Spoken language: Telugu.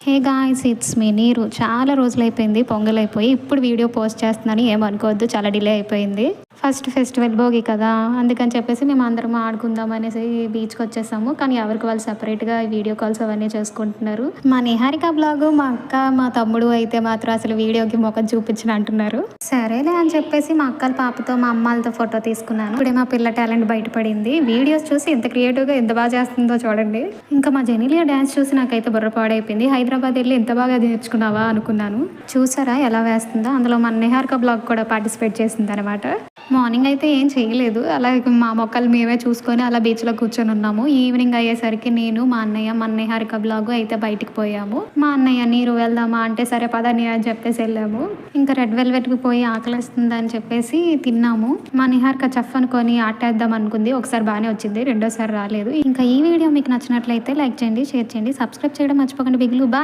హే గాయ్స్, ఇట్స్ మీ నీరు. చాలా రోజులైపోయింది పొంగలైపోయి. ఇప్పుడు వీడియో పోస్ట్ చేస్తున్నాను, ఏమనుకోవద్దు, చాలా డిలే అయిపోయింది. ఫస్ట్ ఫెస్టివల్ భోగి కదా, అందుకని చెప్పేసి మేము అందరం ఆడుకుందాం అనేసి బీచ్కి వచ్చేసాము. కానీ ఎవరికి వాళ్ళు సపరేట్గా వీడియో కాల్స్ అవన్నీ చేసుకుంటున్నారు. మా నిహారిక బ్లాగ్, మా అక్క, మా తమ్ముడు అయితే మాత్రం అసలు వీడియోకి ముఖం చూపించని అంటున్నారు. సరేలే అని చెప్పేసి మా అక్కల పాపతో మా అమ్మాలతో ఫోటో తీసుకున్నాను. ఇప్పుడే మా పిల్ల టాలెంట్ బయటపడింది. వీడియోస్ చూసి ఎంత క్రియేటివ్గా ఎంత బాగా చేస్తుందో చూడండి. ఇంకా మా జెనీలియా డ్యాన్స్ చూసి నాకైతే బుర్ర పాడైపోయింది. హైదరాబాద్ వెళ్ళి ఎంత బాగా నేర్చుకున్నావా అనుకున్నాను. చూసారా ఎలా వేస్తుందో? అందులో మన నిహారిక బ్లాగ్ కూడా పార్టిసిపేట్ చేసింది అనమాట. మార్నింగ్ అయితే ఏం చేయలేదు, అలాగే మా మొక్కలు మేమే చూసుకొని అలా బీచ్లో కూర్చొని ఉన్నాము. ఈవినింగ్ అయ్యేసరికి నేను, మా అన్నయ్య, మన నిహారిక బ్లాగ్ అయితే బయటికి పోయాము. మా అన్నయ్య నీరు వెళ్దామా అంటే సరే పదని అని చెప్పేసి వెళ్ళాము. ఇంకా రెడ్ వెల్వెట్కి పోయి ఆకలిస్తుంది అని చెప్పేసి తిన్నాము. మా నిహారిక చఫ్ అనుకొని ఆటేద్దాం అనుకుంది. ఒకసారి బాగానే వచ్చింది, రెండోసారి రాలేదు. ఇంకా ఈ వీడియో మీకు నచ్చినట్లయితే లైక్ చేయండి, షేర్ చేయండి, సబ్స్క్రైబ్ చేయడం మర్చిపోకండి. బిగ్లు బాయ్.